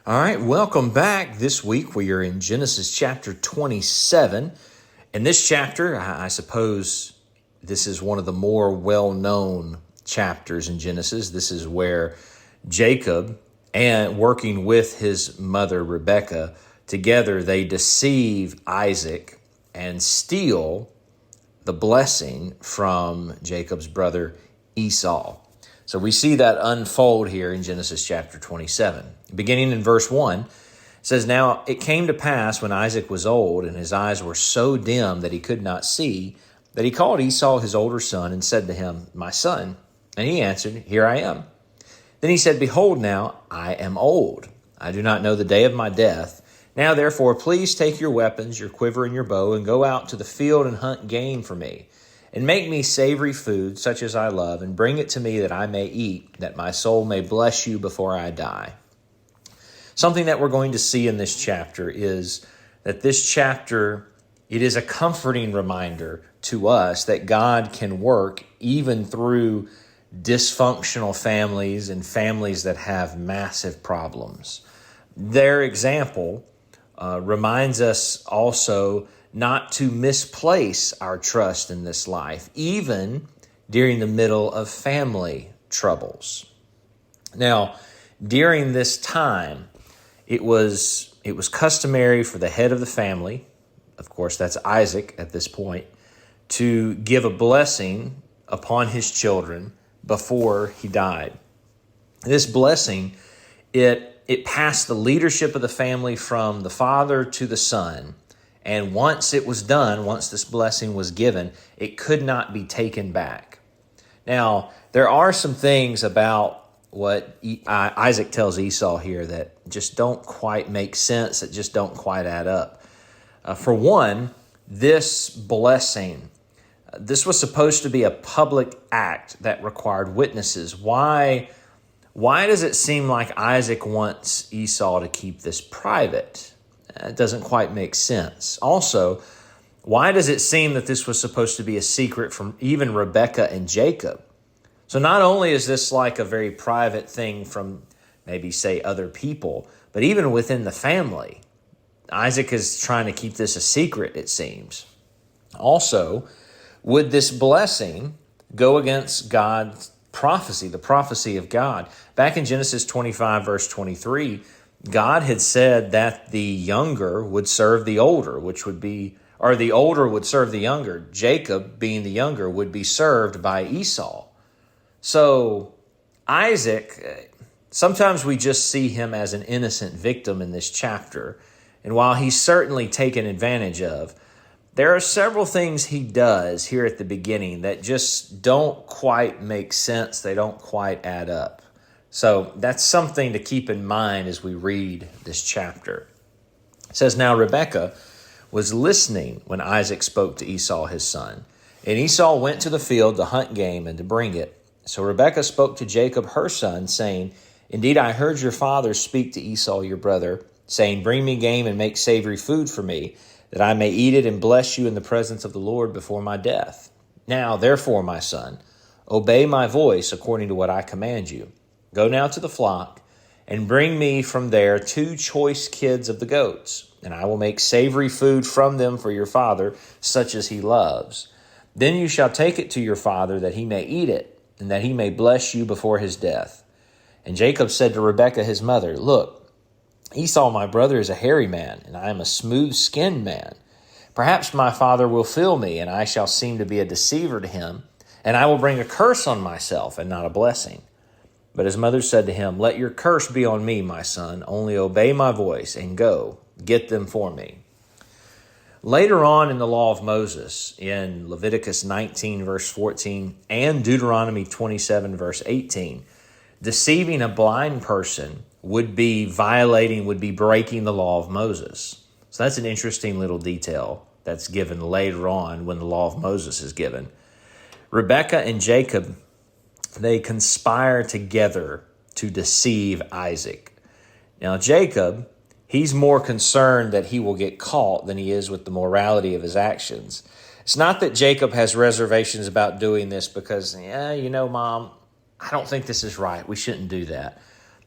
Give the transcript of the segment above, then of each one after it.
All right, welcome back. This week we are in Genesis chapter 27. In this chapter, I suppose this is one of the more well-known chapters in Genesis. This is where Jacob, and working with his mother Rebekah, together they deceive Isaac and steal the blessing from Jacob's brother Esau. So we see that unfold here in Genesis chapter 27. Beginning in verse 1, it says, "Now it came to pass when Isaac was old, and his eyes were so dim that he could not see, that he called Esau his older son, and said to him, 'My son.' And he answered, 'Here I am.' Then he said, 'Behold, now I am old. I do not know the day of my death. Now therefore, please take your weapons, your quiver and your bow, and go out to the field and hunt game for me. And make me savory food, such as I love, and bring it to me that I may eat, that my soul may bless you before I die.'" Something that we're going to see in this chapter is that this chapter, it is a comforting reminder to us that God can work even through dysfunctional families and families that have massive problems. Their example reminds us also not to misplace our trust in this life, even during the middle of family troubles. Now, during this time, it was customary for the head of the family, of course that's Isaac at this point, to give a blessing upon his children before he died. This blessing, it passed the leadership of the family from the father to the son. And once it was done, once this blessing was given, it could not be taken back. Now, there are some things about what Isaac tells Esau here that just don't quite make sense, that just don't quite add up. For one, this blessing, this was supposed to be a public act that required witnesses. Why does it seem like Isaac wants Esau to keep this private? It doesn't quite make sense. Also, why does it seem that this was supposed to be a secret from even Rebekah and Jacob? So not only is this like a very private thing from maybe, say, other people, but even within the family, Isaac is trying to keep this a secret, it seems. Also, would this blessing go against God's prophecy, the prophecy of God? Back in Genesis 25, verse 23, God had said that the younger would serve the older, or the older would serve the younger. Jacob, being the younger, would be served by Esau. So Isaac, sometimes we just see him as an innocent victim in this chapter. And while he's certainly taken advantage of, there are several things he does here at the beginning that just don't quite make sense. They don't quite add up. So that's something to keep in mind as we read this chapter. It says, "Now Rebekah was listening when Isaac spoke to Esau his son. And Esau went to the field to hunt game and to bring it. So Rebekah spoke to Jacob her son, saying, 'Indeed, I heard your father speak to Esau your brother, saying, Bring me game and make savory food for me, that I may eat it and bless you in the presence of the Lord before my death. Now, therefore, my son, obey my voice according to what I command you. Go now to the flock, and bring me from there 2 choice kids of the goats, and I will make savory food from them for your father, such as he loves. Then you shall take it to your father, that he may eat it, and that he may bless you before his death.' And Jacob said to Rebekah his mother, 'Look, Esau my brother is a hairy man, and I am a smooth-skinned man. Perhaps my father will feel me, and I shall seem to be a deceiver to him, and I will bring a curse on myself and not a blessing.' But his mother said to him, 'Let your curse be on me, my son. Only obey my voice and go, get them for me.'" Later on in the law of Moses, in Leviticus 19, verse 14, and Deuteronomy 27, verse 18, deceiving a blind person would be breaking the law of Moses. So that's an interesting little detail that's given later on when the law of Moses is given. Rebekah and Jacob, they conspire together to deceive Isaac. Now, Jacob, he's more concerned that he will get caught than he is with the morality of his actions. It's not that Jacob has reservations about doing this because, Mom, I don't think this is right. We shouldn't do that.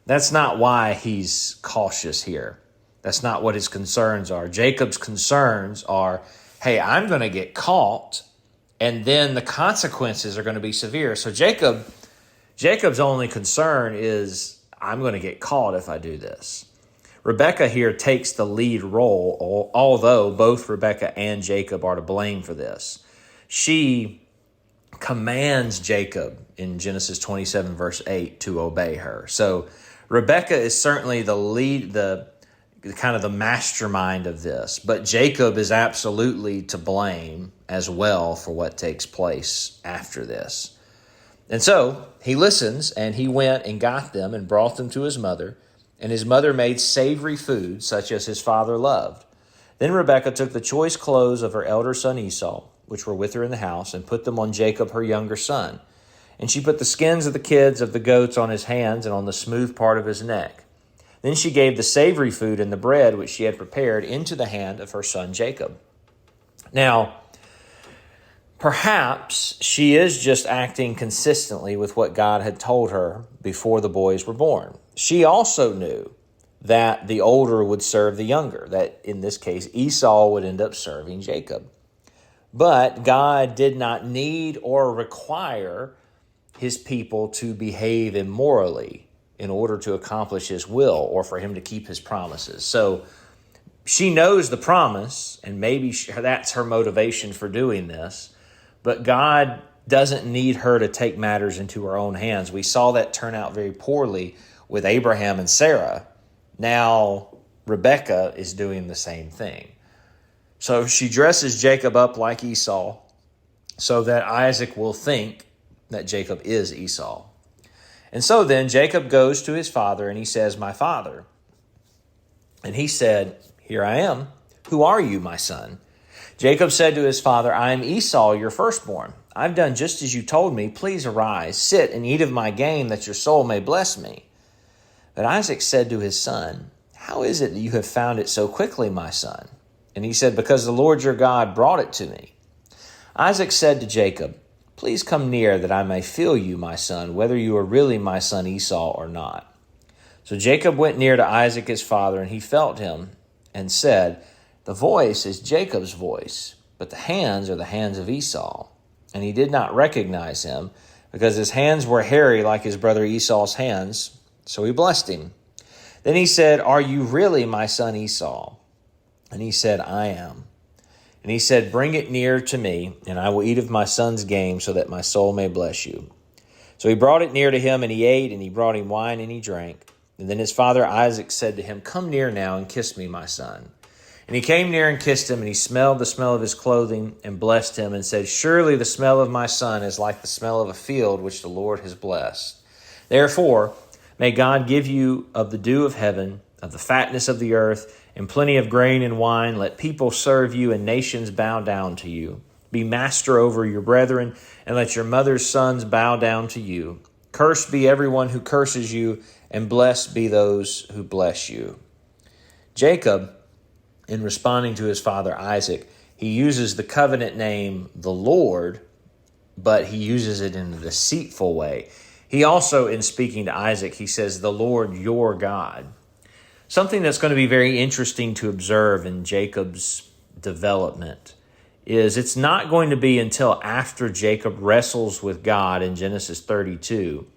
That's not why he's cautious here. That's not what his concerns are. Jacob's concerns are, hey, I'm going to get caught, and then the consequences are going to be severe. So Jacob's only concern is, I'm going to get caught if I do this. Rebekah here takes the lead role, although both Rebekah and Jacob are to blame for this. She commands Jacob in Genesis 27, verse 8, to obey her. So Rebekah is certainly the lead, the kind of the mastermind of this, but Jacob is absolutely to blame as well for what takes place after this. And so he listens, and he went and got them and brought them to his mother, and his mother made savory food such as his father loved. Then Rebekah took the choice clothes of her elder son Esau, which were with her in the house, and put them on Jacob, her younger son. And she put the skins of the kids of the goats on his hands and on the smooth part of his neck. Then she gave the savory food and the bread which she had prepared into the hand of her son Jacob. Now, perhaps she is just acting consistently with what God had told her before the boys were born. She also knew that the older would serve the younger, that in this case Esau would end up serving Jacob. But God did not need or require his people to behave immorally in order to accomplish his will or for him to keep his promises. So she knows the promise, and maybe that's her motivation for doing this, but God doesn't need her to take matters into her own hands. We saw that turn out very poorly with Abraham and Sarah. Now Rebekah is doing the same thing. So she dresses Jacob up like Esau so that Isaac will think that Jacob is Esau. And so then Jacob goes to his father and he says, "My father." And he said, "Here I am. Who are you, my son?" Jacob said to his father, "I am Esau, your firstborn. I've done just as you told me. Please arise, sit and eat of my game that your soul may bless me." But Isaac said to his son, "How is it that you have found it so quickly, my son?" And he said, "Because the Lord your God brought it to me." Isaac said to Jacob, "Please come near that I may feel you, my son, whether you are really my son Esau or not." So Jacob went near to Isaac his father, and he felt him and said, "The voice is Jacob's voice, but the hands are the hands of Esau." And he did not recognize him, because his hands were hairy like his brother Esau's hands. So he blessed him. Then he said, "Are you really my son Esau?" And he said, "I am." And he said, "Bring it near to me, and I will eat of my son's game so that my soul may bless you." So he brought it near to him, and he ate, and he brought him wine, and he drank. And then his father Isaac said to him, "Come near now and kiss me, my son." And he came near and kissed him, and he smelled the smell of his clothing and blessed him and said, "Surely the smell of my son is like the smell of a field which the Lord has blessed. Therefore, may God give you of the dew of heaven, of the fatness of the earth, and plenty of grain and wine. Let people serve you and nations bow down to you. Be master over your brethren, and let your mother's sons bow down to you. Cursed be everyone who curses you, and blessed be those who bless you." Jacob, in responding to his father Isaac, he uses the covenant name, the Lord, but he uses it in a deceitful way. He also, in speaking to Isaac, he says, "The Lord your God." Something that's going to be very interesting to observe in Jacob's development is it's not going to be until after Jacob wrestles with God in Genesis 32.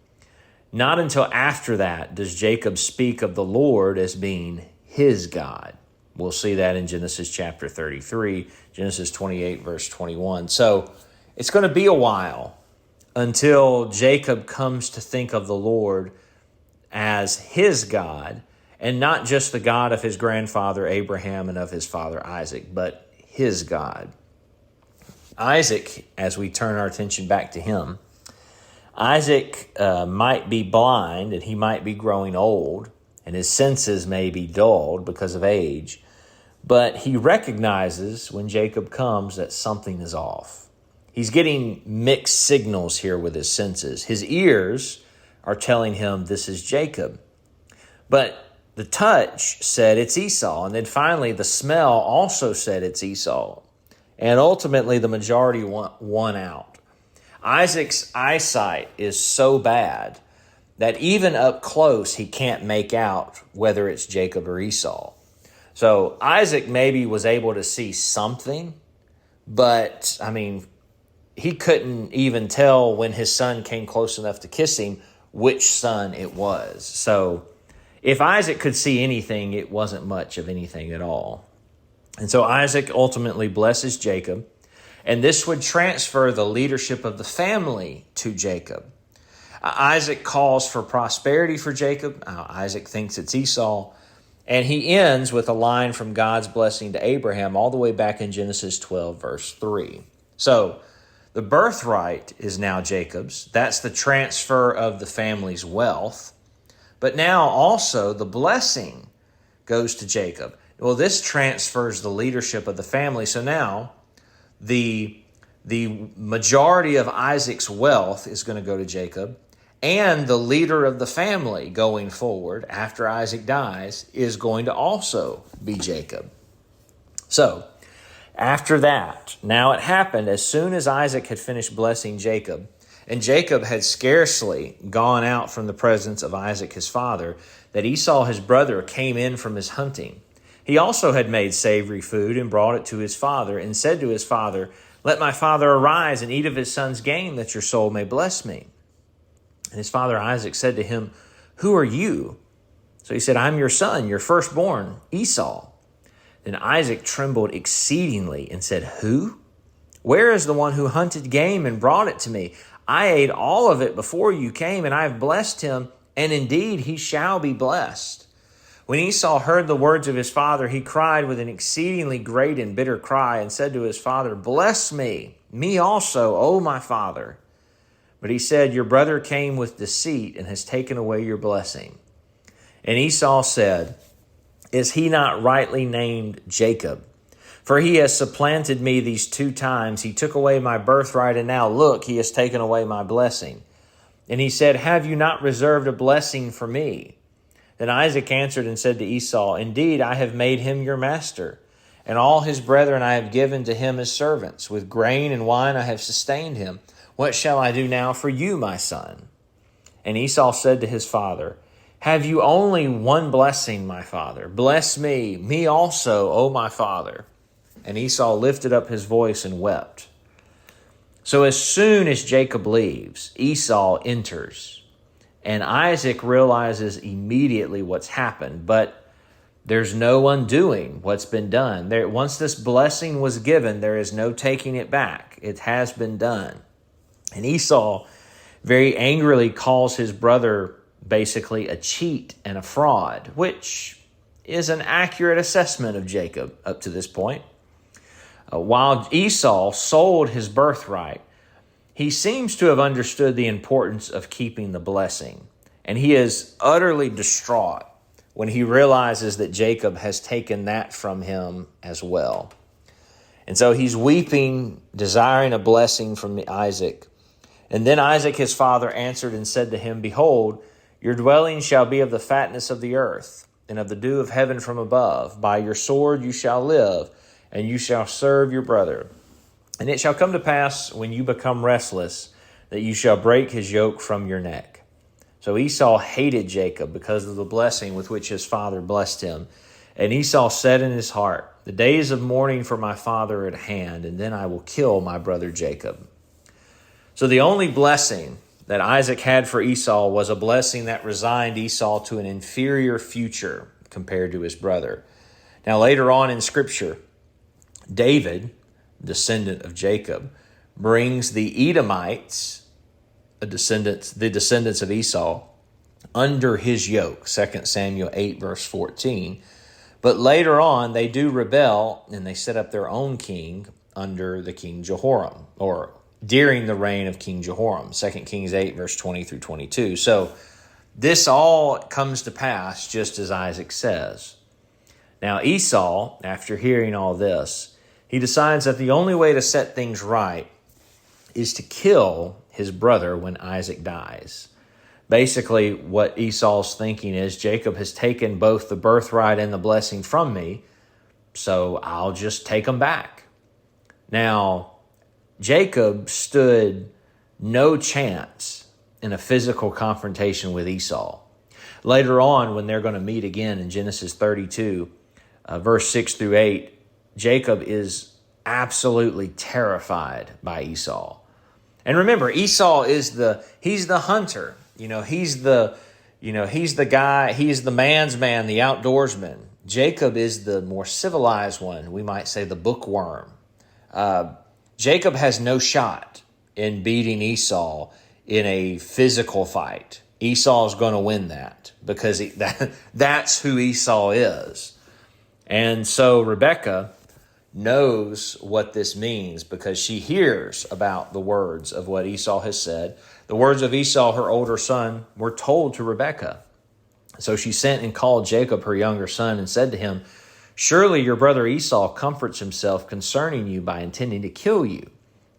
Not until after that does Jacob speak of the Lord as being his God. We'll see that in Genesis chapter 33, Genesis 28, verse 21. So it's going to be a while until Jacob comes to think of the Lord as his God, and not just the God of his grandfather Abraham and of his father Isaac, but his God. Isaac, as we turn our attention back to him, Isaac might be blind, and he might be growing old, and his senses may be dulled because of age, but he recognizes when Jacob comes that something is off. He's getting mixed signals here with his senses. His ears are telling him this is Jacob, but the touch said it's Esau. And then finally, the smell also said it's Esau. And ultimately, the majority won out. Isaac's eyesight is so bad that even up close, he can't make out whether it's Jacob or Esau. So Isaac maybe was able to see something, but he couldn't even tell when his son came close enough to kiss him which son it was. So if Isaac could see anything, it wasn't much of anything at all. And so Isaac ultimately blesses Jacob, and this would transfer the leadership of the family to Jacob. Isaac calls for prosperity for Jacob. Isaac thinks it's Esau. And he ends with a line from God's blessing to Abraham all the way back in Genesis 12, verse 3. So the birthright is now Jacob's. That's the transfer of the family's wealth. But now also the blessing goes to Jacob. Well, this transfers the leadership of the family. So now the majority of Isaac's wealth is going to go to Jacob. And the leader of the family going forward after Isaac dies is going to also be Jacob. So after that, now it happened as soon as Isaac had finished blessing Jacob, and Jacob had scarcely gone out from the presence of Isaac his father, that Esau his brother came in from his hunting. He also had made savory food and brought it to his father, and said to his father, "Let my father arise and eat of his son's game, that your soul may bless me." And his father Isaac said to him, "Who are you?" So he said, "I'm your son, your firstborn, Esau." Then Isaac trembled exceedingly and said, "Who? Where is the one who hunted game and brought it to me? I ate all of it before you came, and I have blessed him, and indeed he shall be blessed." When Esau heard the words of his father, he cried with an exceedingly great and bitter cry, and said to his father, "Bless me also, O my father." But he said, "Your brother came with deceit and has taken away your blessing." And Esau said, "Is he not rightly named Jacob? For he has supplanted me these 2 times. He took away my birthright, and now look, he has taken away my blessing." And he said, "Have you not reserved a blessing for me?" Then Isaac answered and said to Esau, "Indeed, I have made him your master, and all his brethren I have given to him as servants. With grain and wine I have sustained him. What shall I do now for you, my son?" And Esau said to his father, "Have you only one blessing, my father? Bless me also, O my father." And Esau lifted up his voice and wept. So as soon as Jacob leaves, Esau enters. And Isaac realizes immediately what's happened, but there's no undoing what's been done. Once this blessing was given, there is no taking it back. It has been done. And Esau very angrily calls his brother basically a cheat and a fraud, which is an accurate assessment of Jacob up to this point. While Esau sold his birthright, he seems to have understood the importance of keeping the blessing. And he is utterly distraught when he realizes that Jacob has taken that from him as well. And so he's weeping, desiring a blessing from Isaac. And then Isaac his father answered and said to him, "Behold, your dwelling shall be of the fatness of the earth, and of the dew of heaven from above. By your sword you shall live, and you shall serve your brother. And it shall come to pass, when you become restless, that you shall break his yoke from your neck." So Esau hated Jacob because of the blessing with which his father blessed him. And Esau said in his heart, "The days of mourning for my father are at hand, and then I will kill my brother Jacob." So the only blessing that Isaac had for Esau was a blessing that resigned Esau to an inferior future compared to his brother. Now later on in Scripture, David, descendant of Jacob, brings the Edomites, the descendants of Esau, under his yoke, 2 Samuel 8, verse 14. But later on, they do rebel, and they set up their own king under the King Jehoram, or during the reign of King Jehoram, 2 Kings 8, verse 20 through 22. So this all comes to pass just as Isaac says. Now Esau, after hearing all this, he decides that the only way to set things right is to kill his brother when Isaac dies. Basically, what Esau's thinking is, Jacob has taken both the birthright and the blessing from me, so I'll just take them back. Now, Jacob stood no chance in a physical confrontation with Esau. Later on, when they're going to meet again in Genesis 32, verse 6 through 8, Jacob is absolutely terrified by Esau. And remember, Esau is he's the hunter. He's the guy, he's the man's man, the outdoorsman. Jacob is the more civilized one, we might say the bookworm. Jacob has no shot in beating Esau in a physical fight. Esau's going to win that because that's who Esau is. And so Rebekah knows what this means because she hears about the words of what Esau has said. The words of Esau, her older son, were told to Rebekah. So she sent and called Jacob, her younger son, and said to him, "Surely your brother Esau comforts himself concerning you by intending to kill you.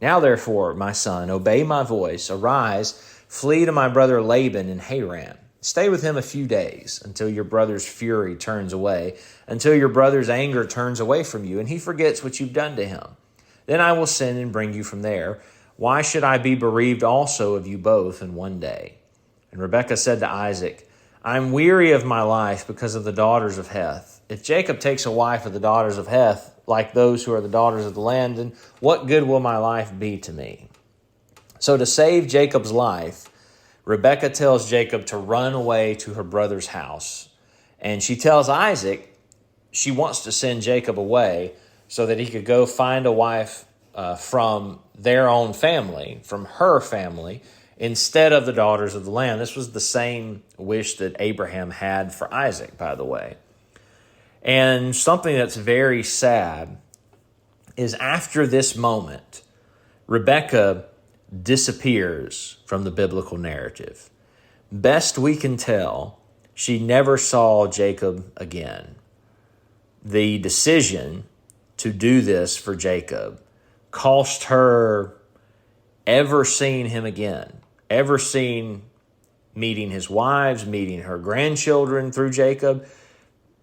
Now therefore, my son, obey my voice. Arise, flee to my brother Laban in Haran. Stay with him a few days until your brother's fury turns away, until your brother's anger turns away from you, and he forgets what you've done to him. Then I will send and bring you from there. Why should I be bereaved also of you both in one day?" And Rebekah said to Isaac, "I'm weary of my life because of the daughters of Heth. If Jacob takes a wife of the daughters of Heth, like those who are the daughters of the land, then what good will my life be to me?" So to save Jacob's life, Rebekah tells Jacob to run away to her brother's house. And she tells Isaac she wants to send Jacob away so that he could go find a wife from their own family, from her family, instead of the daughters of the land. This was the same wish that Abraham had for Isaac, by the way. And something that's very sad is after this moment, Rebekah disappears from the biblical narrative. Best we can tell, she never saw Jacob again. The decision to do this for Jacob cost her ever seeing him again, ever seeing meeting his wives, meeting her grandchildren through Jacob.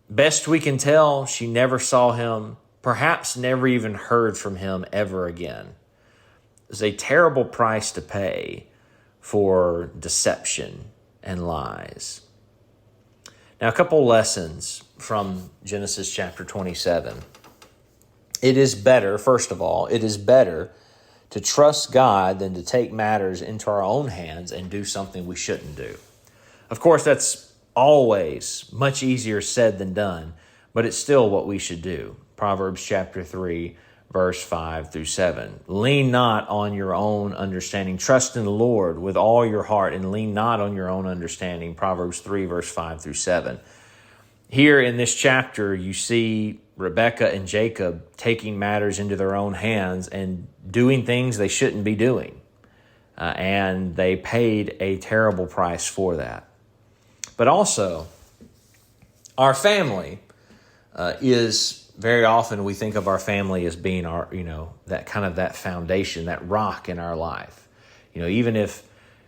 Best we can tell, she never saw him, perhaps never even heard from him ever again. It's a terrible price to pay for deception and lies. Now, a couple lessons from Genesis chapter 27. It is better, first of all, it is better to trust God than to take matters into our own hands and do something we shouldn't do. Of course, that's always much easier said than done, but it's still what we should do. Proverbs chapter 3, verse 5 through 7. Lean not on your own understanding. Trust in the Lord with all your heart and lean not on your own understanding. Proverbs 3, verse 5 through 7. Here in this chapter, you see Rebekah and Jacob taking matters into their own hands and doing things they shouldn't be doing. And they paid a terrible price for that. But also, our family is very often we think of our family as being our, that kind of that foundation, that rock in our life. Even if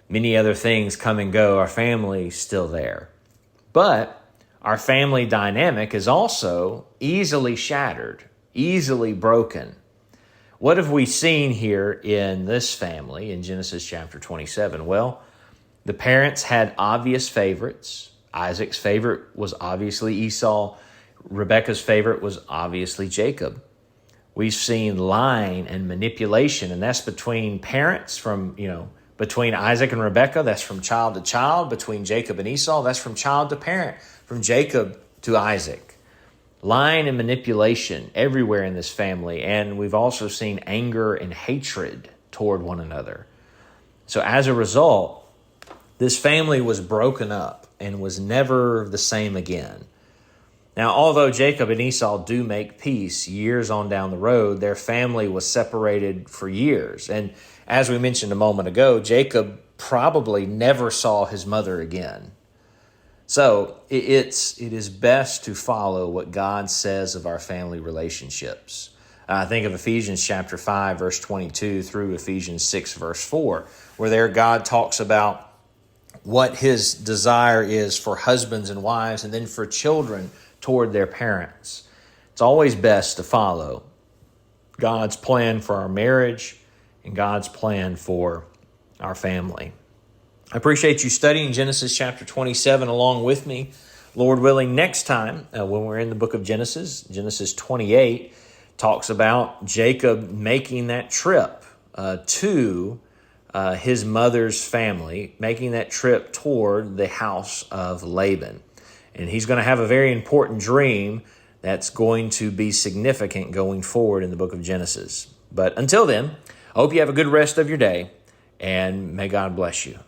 many other things come and go, our family's still there. But our family dynamic is also easily shattered, easily broken. What have we seen here in this family in Genesis chapter 27? Well, the parents had obvious favorites. Isaac's favorite was obviously Esau. Rebekah's favorite was obviously Jacob. We've seen lying and manipulation, and that's between parents between Isaac and Rebekah, that's from child to child. Between Jacob and Esau, that's from child to parent, from Jacob to Isaac. Lying and manipulation everywhere in this family, and we've also seen anger and hatred toward one another. So as a result, this family was broken up and was never the same again. Now, although Jacob and Esau do make peace years on down the road, their family was separated for years. And as we mentioned a moment ago, Jacob probably never saw his mother again. So it is best to follow what God says of our family relationships. I think of Ephesians chapter 5, verse 22 through Ephesians 6, verse 4, where there God talks about what his desire is for husbands and wives and then for children toward their parents. It's always best to follow God's plan for our marriage and God's plan for our family. I appreciate you studying Genesis chapter 27 along with me. Lord willing, next time when we're in the book of Genesis, Genesis 28 talks about Jacob making that trip to his mother's family, making that trip toward the house of Laban. And he's going to have a very important dream that's going to be significant going forward in the book of Genesis. But until then, I hope you have a good rest of your day, and may God bless you.